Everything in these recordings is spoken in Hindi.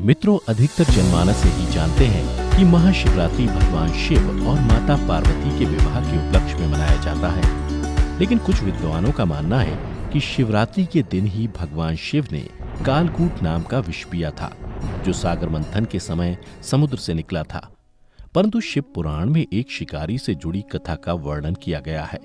मित्रों, अधिकतर जनमानस यही जानते हैं कि महाशिवरात्रि भगवान शिव और माता पार्वती के विवाह के उपलक्ष्य में मनाया जाता है। लेकिन कुछ विद्वानों का मानना है कि शिवरात्रि के दिन ही भगवान शिव ने कालकूट नाम का विष पिया था, जो सागर मंथन के समय समुद्र से निकला था। परंतु शिव पुराण में एक शिकारी से जुड़ी कथा का वर्णन किया गया है।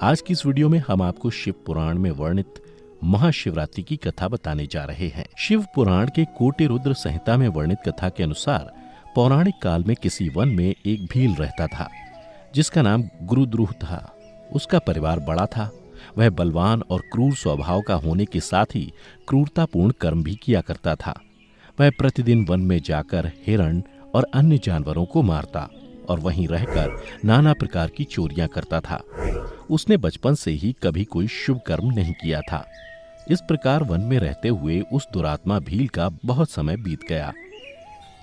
आज की इस वीडियो में हम आपको शिव पुराण में वर्णित महाशिवरात्रि की कथा बताने जा रहे हैं। शिव पुराण के कोटि रुद्र संहिता में वर्णित कथा के अनुसार पौराणिक काल में किसी वन में एक भील रहता था, जिसका नाम गुरुद्रुह था। उसका परिवार बड़ा था। वह बलवान और क्रूर स्वभाव का होने के साथ ही क्रूरतापूर्ण कर्म भी किया करता था। वह प्रतिदिन वन में जाकर हिरण और अन्य जानवरों को मारता और वहीं रहकर नाना प्रकार की चोरियां करता था। उसने बचपन से ही कभी कोई शुभ कर्म नहीं किया था। इस प्रकार वन में रहते हुए उस दुरात्मा भील का बहुत समय बीत गया।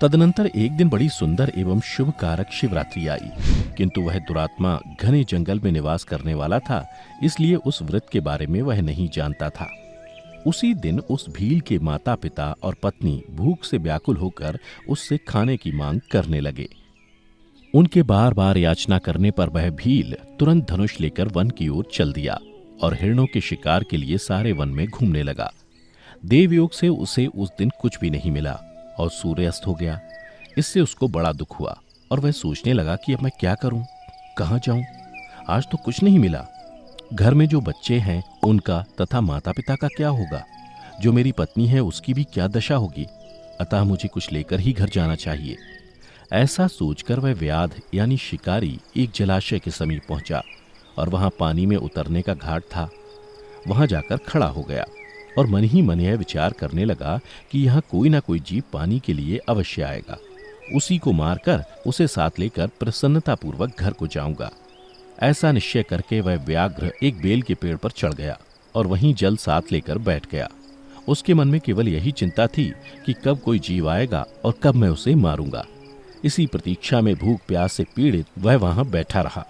तदनंतर एक दिन बड़ी सुंदर एवं शुभ कारक शिवरात्रि आई, किंतु वह दुरात्मा घने जंगल में निवास करने वाला था, इसलिए उस व्रत के बारे में वह नहीं जानता था। उसी दिन उस भील के माता पिता और पत्नी भूख से व्याकुल होकर उससे खाने की मांग करने लगे। उनके बार बार याचना करने पर वह भील तुरंत धनुष लेकर वन की ओर चल दिया और हिरणों के शिकार के लिए सारे वन में घूमने लगा। देवयोग से उसे उस दिन कुछ भी नहीं मिला और सूर्यास्त हो गया। इससे उसको बड़ा दुख हुआ और वह सोचने लगा कि अब मैं क्या करूं, कहां जाऊं। आज तो कुछ नहीं मिला। घर में जो बच्चे हैं उनका तथा माता पिता का क्या होगा, जो मेरी पत्नी है उसकी भी क्या दशा होगी। अतः मुझे कुछ लेकर ही घर जाना चाहिए। ऐसा सोचकर वह व्याध यानी शिकारी एक जलाशय के समीप पहुंचा और वहां पानी में उतरने का घाट था। वहां जाकर खड़ा हो गया और मन ही मन यह विचार करने लगा कि यहाँ कोई ना कोई जीव पानी के लिए अवश्य आएगा। उसी को मारकर उसे साथ लेकर प्रसन्नतापूर्वक घर को जाऊंगा। ऐसा निश्चय करके वह व्याघ्र एक बेल के पेड़ पर चढ़ गया और वहीं जल साथ लेकर बैठ गया। उसके मन में केवल यही चिंता थी कि कब कोई जीव आएगा और कब मैं उसे मारूंगा। इसी प्रतीक्षा में भूख प्यास से पीड़ित वह वहां बैठा रहा।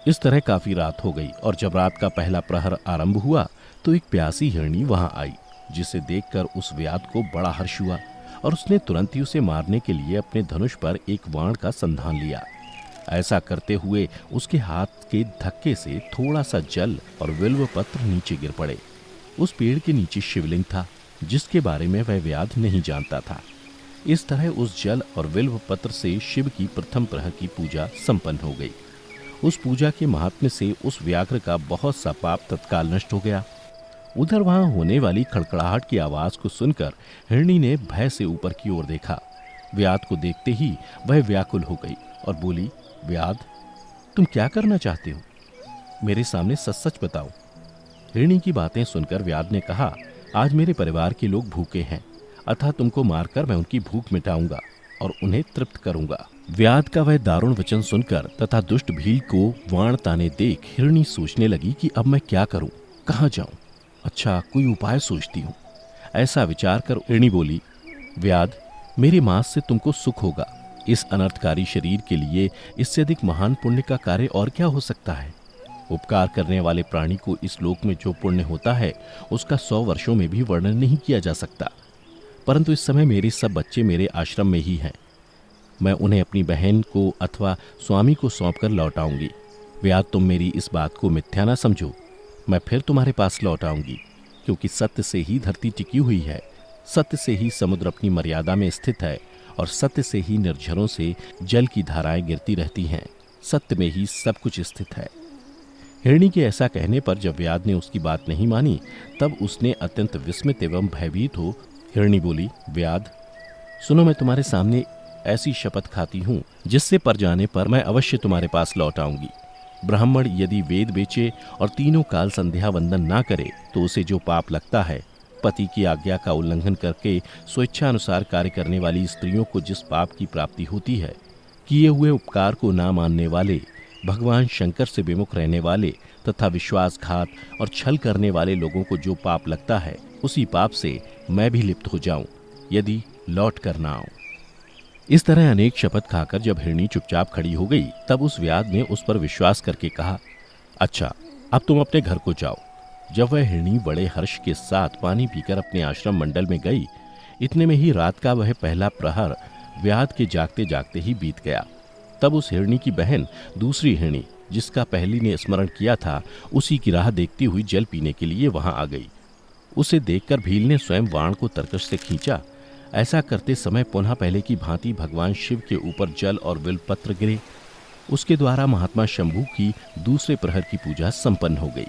इस तरह काफी रात हो गई और जब रात का पहला प्रहर आरंभ हुआ तो एक प्यासी हिरनी वहां आई, जिसे देखकर उस व्याध को बड़ा हर्ष हुआ और उसने तुरंत ही उसे मारने के लिए अपने धनुष पर एक बाण का संधान लिया। ऐसा करते हुए उसके हाथ के धक्के से थोड़ा सा जल और बिल्व पत्र नीचे गिर पड़े। उस पेड़ के नीचे शिवलिंग था, जिसके बारे में वह व्याध नहीं जानता था। इस तरह उस जल और बिल्व पत्र से शिव की प्रथम प्रहर की पूजा संपन्न हो गई। उस पूजा के महात्म्य से उस व्याघ्र का बहुत सा पाप तत्काल नष्ट हो गया। उधर वहां होने वाली खड़खड़ाहट की आवाज को सुनकर हिरणी ने भय से ऊपर की ओर देखा। व्याध को देखते ही वह व्याकुल हो गई और बोली, व्याध, तुम क्या करना चाहते हो? मेरे सामने सच सच बताओ। हिरणी की बातें सुनकर व्याध ने कहा, आज मेरे परिवार के लोग भूखे हैं, अतः तुमको मारकर मैं उनकी भूख मिटाऊंगा और उन्हें तृप्त करूंगा। व्याध का वह दारुण वचन सुनकर तथा दुष्ट भील को वाण ताने देख हिरणी सोचने लगी कि अब मैं क्या करूं, कहां जाऊं। अच्छा, कोई उपाय सोचती हूं। ऐसा विचार कर हिरणी बोली, व्याध, मेरे मांस से तुमको सुख होगा। इस अनर्थकारी शरीर के लिए इससे अधिक महान पुण्य का कार्य और क्या हो सकता है। उपकार करने वाले प्राणी को इस लोक में जो पुण्य होता है उसका 100 वर्षों में भी वर्णन नहीं किया जा सकता। परंतु इस समय मेरे सब बच्चे मेरे आश्रम में ही हैं। मैं उन्हें अपनी बहन को अथवा स्वामी को सौंपकर लौटाऊंगी। व्याध, तुम मेरी इस बात को मिथ्या ना समझो। मैं फिर तुम्हारे पास लौट आऊंगी, क्योंकि सत्य से ही धरती टिकी हुई है, सत्य से ही समुद्र अपनी मर्यादा में स्थित है और सत्य से ही निर्झरों से जल की धाराएं गिरती रहती हैं। सत्य में ही सब कुछ स्थित है। हिरणी के ऐसा कहने पर जब व्याध ने उसकी बात नहीं मानी, तब उसने अत्यंत विस्मित एवं भयभीत हो हिरणी बोली, व्याध, सुनो, मैं तुम्हारे सामने ऐसी शपथ खाती हूँ जिससे पर जाने पर मैं अवश्य तुम्हारे पास लौट आऊंगी। ब्राह्मण यदि वेद बेचे और तीनों काल संध्या वंदन ना करे तो उसे जो पाप लगता है, पति की आज्ञा का उल्लंघन करके स्वेच्छानुसार कार्य करने वाली स्त्रियों को जिस पाप की प्राप्ति होती है, किए हुए उपकार को ना मानने वाले, भगवान शंकर से विमुख रहने वाले तथा विश्वासघात और छल करने वाले लोगों को जो पाप लगता है, उसी पाप से मैं भी लिप्त हो जाऊं यदि लौट कर ना आऊं। इस तरह अनेक शपथ खाकर जब हिरणी चुपचाप खड़ी हो गई, तब उस व्याध ने उस पर विश्वास करके कहा, अच्छा, अब तुम अपने घर को जाओ। जब वह हिरणी बड़े हर्ष के साथ पानी पीकर अपने आश्रम मंडल में गई, इतने में ही रात का वह पहला प्रहर व्याध के जागते जागते ही बीत गया। तब उस हिरणी की बहन दूसरी हिरणी, जिसका पहली ने स्मरण किया था, उसी की राह देखती हुई जल पीने के लिए वहां आ गई। उसे देखकर भील ने स्वयं बाण को तरकश से खींचा। ऐसा करते समय पुनः पहले की भांति भगवान शिव के ऊपर जल और बिल्वपत्र गिरे। उसके द्वारा महात्मा शंभू की दूसरे प्रहर की पूजा संपन्न हो गई।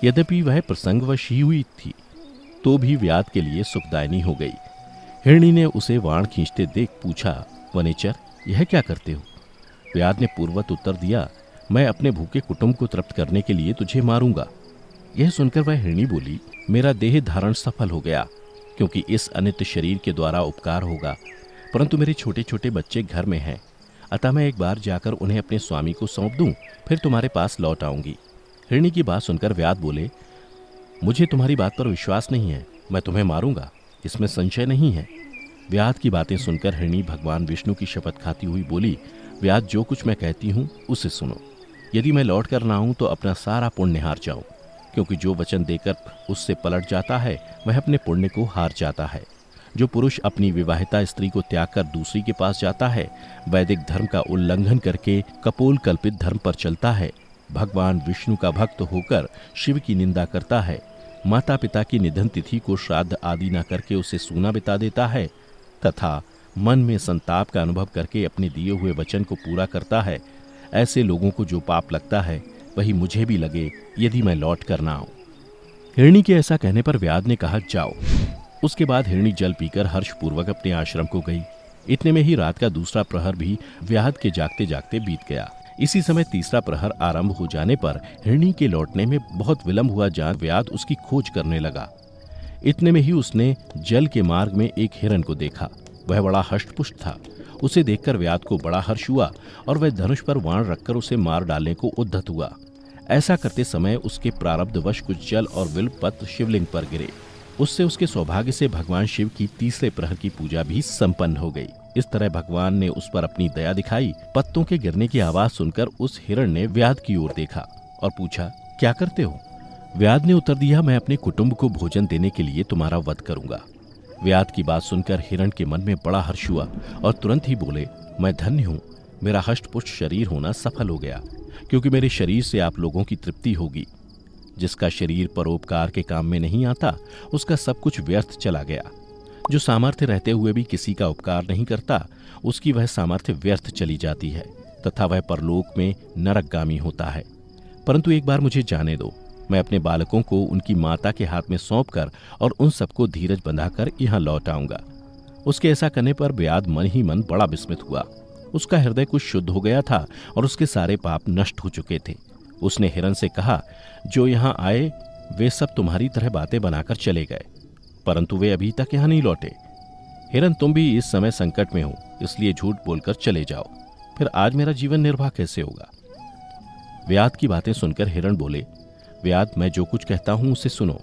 यद्यपि वह प्रसंगवश ही हुई थी, तो भी व्याध के लिए सुखदायिनी हो गई। हिरणी ने उसे वाण खींचते देख पूछा, वनेचर, यह क्या करते हो? व्याध ने पूर्वत उत्तर दिया, मैं अपने भूखे कुटुंब को तृप्त करने के लिए तुझे मारूंगा। यह सुनकर वह हिरणी बोली, मेरा देह धारण सफल हो गया, क्योंकि इस अनित्य शरीर के द्वारा उपकार होगा, परंतु मेरे छोटे छोटे बच्चे घर में हैं, अतः मैं एक बार जाकर उन्हें अपने स्वामी को सौंप दूं, फिर तुम्हारे पास लौट आऊंगी। हिरणी की बात सुनकर व्याध बोले, मुझे तुम्हारी बात पर विश्वास नहीं है, मैं तुम्हें मारूंगा, इसमें संशय नहीं है। व्याध की बातें सुनकर हिरणी भगवान विष्णु की शपथ खाती हुई बोली, व्याध, जो कुछ मैं कहती हूँ उसे सुनो। यदि मैं लौट कर ना आऊं तो अपना सारा पुण्य हार जाऊं, क्योंकि जो वचन देकर उससे पलट जाता है वह अपने पुण्य को हार जाता है। जो पुरुष अपनी विवाहिता स्त्री को त्याग कर दूसरी के पास जाता है, वैदिक धर्म का उल्लंघन करके कपोल कल्पित धर्म पर चलता है, भगवान विष्णु का भक्त होकर शिव की निंदा करता है, माता पिता की निधन तिथि को श्राद्ध आदि न करके उसे सूना बिता देता है, तथा मन में संताप का अनुभव करके अपने दिए हुए वचन को पूरा करता है, ऐसे लोगों को जो पाप लगता है वही मुझे भी लगे, यदि मैं लौट कर ना आऊं। हिरणी के ऐसा कहने पर व्याध ने कहा, जाओ। उसके बाद हिरणी जल पीकर हर्षपूर्वक अपने आश्रम को गई। इतने में ही रात का दूसरा प्रहर भी व्याध के जागते जागते बीत गया। इसी समय तीसरा प्रहर आरंभ हो जाने पर हिरणी के लौटने में बहुत विलंब हुआ जान व्याध उसकी खोज करने लगा। इतने में ही उसने जल के मार्ग में एक हिरण को देखा। वह बड़ा हष्टपुष्ट था। उसे देखकर व्याध को बड़ा हर्ष हुआ और वह धनुष पर वाण रखकर उसे मार डालने को उद्यत हुआ। ऐसा करते समय उसके प्रारब्धवश कुछ जल और बिल्वपत्र शिवलिंग पर गिरे। उससे उसके सौभाग्य से भगवान शिव की तीसरे प्रहर की पूजा भी संपन्न हो गई। इस तरह भगवान ने उस पर अपनी दया दिखाई। पत्तों के गिरने की आवाज सुनकर उस हिरण ने व्याध की ओर देखा और पूछा, क्या करते हो? व्याध ने उत्तर दिया, मैं अपने कुटुंब को भोजन देने के लिए तुम्हारा वध करूंगा। व्याध की बात सुनकर हिरण के मन में बड़ा हर्ष हुआ और तुरंत ही बोले, मैं धन्य हूं, मेरा हष्टपुष्ट शरीर होना सफल हो गया, क्योंकि मेरे शरीर से आप लोगों की तृप्ति होगी। जिसका शरीर परोपकार के काम में नहीं आता, उसका सब कुछ व्यर्थ चला गया। जो सामर्थ्य रहते हुए भी किसी का उपकार नहीं करता, उसकी वह सामर्थ्य व्यर्थ चली जाती है तथा वह परलोक में नरकगामी होता है। परंतु एक बार मुझे जाने दो, मैं अपने बालकों को उनकी माता के हाथ में सौंपकर और उन सबको धीरज बंधाकर यहाँ लौट आऊंगा। उसके ऐसा करने पर व्याध मन ही मन बड़ा विस्मित हुआ। उसका हृदय कुछ शुद्ध हो गया था और उसके सारे पाप नष्ट हो चुके थे। उसने हिरण से कहा, जो यहाँ आए वे सब तुम्हारी तरह बातें बनाकर चले गए, परंतु वे अभी तक यहाँ नहीं लौटे। हिरण, तुम भी इस समय संकट में हो, इसलिए झूठ बोलकर चले जाओ, फिर आज मेरा जीवन निर्वाह कैसे होगा? व्याध की बातें सुनकर हिरण बोले, व्याध, मैं जो कुछ कहता हूं उसे सुनो।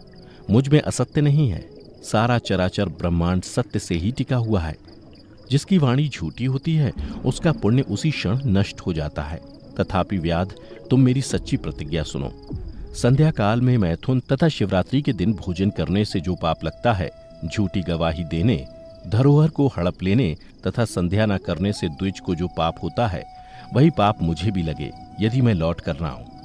मुझ में असत्य नहीं है। सारा चराचर ब्रह्मांड सत्य से ही टिका हुआ है। जिसकी वाणी झूठी होती है उसका पुण्य उसी क्षण नष्ट हो जाता है। तथापि व्याध, तुम मेरी सच्ची प्रतिज्ञा सुनो। संध्या काल में मैथुन तथा शिवरात्रि के दिन भोजन करने से जो पाप लगता है, झूठी गवाही देने, धरोहर को हड़प लेने तथा संध्या न करने से द्विज को जो पाप होता है, वही पाप मुझे भी लगे यदि मैं लौट कर ना आऊं।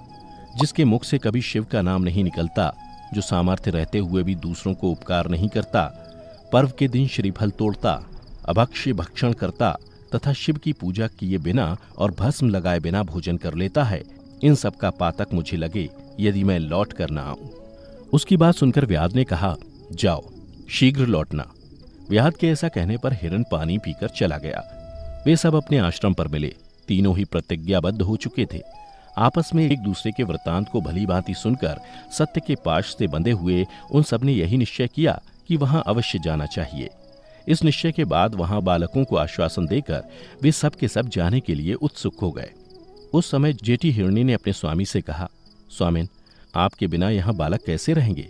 जिसके मुख से कभी शिव का नाम नहीं निकलता, जो सामर्थ्य रहते हुए भी दूसरों को उपकार नहीं करता, पर्व के दिन श्रीफल तोड़ता, अभक्ष्य भक्षण करता तथा शिव की पूजा किए बिना और भस्म लगाए बिना भोजन कर लेता है, इन सब का पातक मुझे लगे यदि मैं लौट कर ना आऊं। उसकी बात सुनकर व्याध ने कहा, जाओ, शीघ्र लौटना। व्याध के ऐसा कहने पर हिरण पानी पीकर चला गया। वे सब अपने आश्रम पर मिले। तीनों ही प्रतिज्ञाबद्ध हो चुके थे। आपस में एक दूसरे के वृत्तांत को भली भांति सुनकर सत्य के पाश से बंधे हुए उन सब ने यही निश्चय किया कि वहां अवश्य जाना चाहिए। इस निश्चय के बाद वहां बालकों को आश्वासन देकर वे सब के सब जाने के लिए उत्सुक हो गए। उस समय जेठी हिरणी ने अपने स्वामी से कहा, स्वामिन, आपके बिना यहाँ बालक कैसे रहेंगे?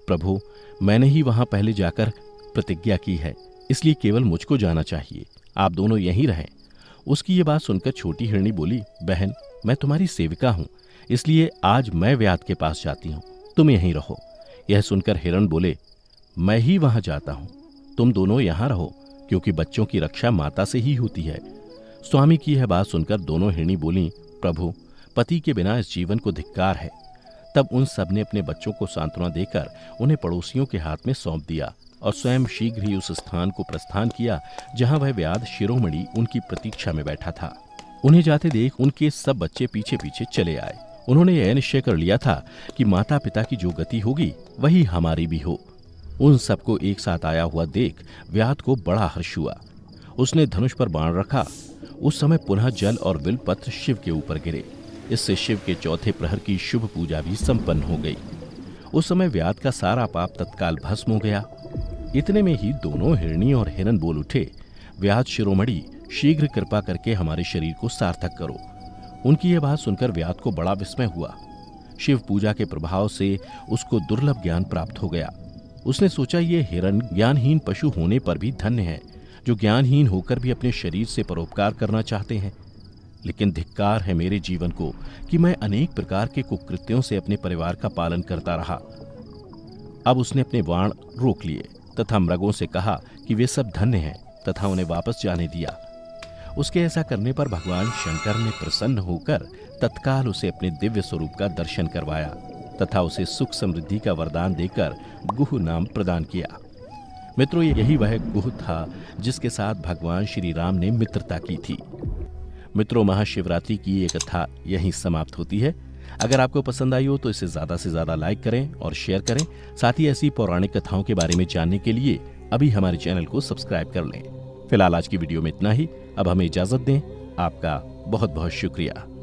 प्रभु, मैंने ही वहां पहले जाकर प्रतिज्ञा की है, इसलिए केवल मुझको जाना चाहिए, आप दोनों यहीं रहें। उसकी ये बात सुनकर छोटी हिरणी बोली, बहन, मैं तुम्हारी सेविका हूं, इसलिए आज मैं व्याध के पास जाती हूं, तुम यहीं रहो। यह सुनकर हिरण बोले, मैं ही वहां जाता हूं। तुम दोनों यहाँ रहो, क्योंकि बच्चों की रक्षा माता से ही होती है। स्वामी की यह बात सुनकर दोनों हिरणी बोलीं, प्रभु, पति के बिना इस जीवन को धिक्कार है। तब उन सब ने अपने बच्चों को सांत्वना देकर उन्हें पड़ोसियों के हाथ में सौंप दिया और स्वयं शीघ्र ही उस स्थान को प्रस्थान किया जहां वह व्याध शिरोमणि उनकी प्रतीक्षा में बैठा था। उन्हें जाते देख उनके सब बच्चे पीछे पीछे चले आए। उन्होंने यह निश्चय कर लिया था कि माता पिता की जो गति होगी वही हमारी भी हो। उन सबको एक साथ आया हुआ देख व्याध को बड़ा हर्ष हुआ। उसने धनुष पर बाण रखा। उस समय पुनः जल और बिल्वपत्र शिव के ऊपर गिरे। इससे शिव के चौथे प्रहर की शुभ पूजा भी संपन्न हो गई। उस समय व्याध का सारा पाप तत्काल भस्म हो गया। इतने में ही दोनों हिरणी और हिरन बोल उठे, व्याध शिरोमणि, शीघ्र कृपा करके हमारे शरीर को सार्थक करो। उनकी यह बात सुनकर व्याध को बड़ा विस्मय हुआ। शिव पूजा के प्रभाव से उसको दुर्लभ ज्ञान प्राप्त हो गया। उसने सोचा, ये हिरन ज्ञानहीन पशु होने पर भी धन्य है, जो ज्ञानहीन होकर भी अपने शरीर से परोपकार करना चाहते हैं। लेकिन धिक्कार है मेरे जीवन को कि मैं अनेक प्रकार के कुकृत्यों से अपने परिवार का पालन करता रहा। अब उसने अपने बाण रोक लिए तथा मृगों से कहा कि वे सब धन्य हैं तथा उन्हें वापस जाने दिया। उसके ऐसा करने पर भगवान शंकर ने प्रसन्न होकर तत्काल उसे अपने दिव्य स्वरूप का दर्शन करवाया तथा उसे सुख समृद्धि का वरदान देकर गुह नाम प्रदान किया। मित्रों, यही वह गुह था जिसके साथ भगवान श्री राम ने मित्रता की थी। मित्रों, महाशिवरात्रि की ये कथा यहीं समाप्त होती है। अगर आपको पसंद आई हो तो इसे ज्यादा से ज्यादा लाइक करें और शेयर करें। साथ ही ऐसी पौराणिक कथाओं के बारे में जानने के लिए अभी हमारे चैनल को सब्सक्राइब कर लें। फिलहाल आज की वीडियो में इतना ही। अब हमें इजाजत दें। आपका बहुत बहुत शुक्रिया।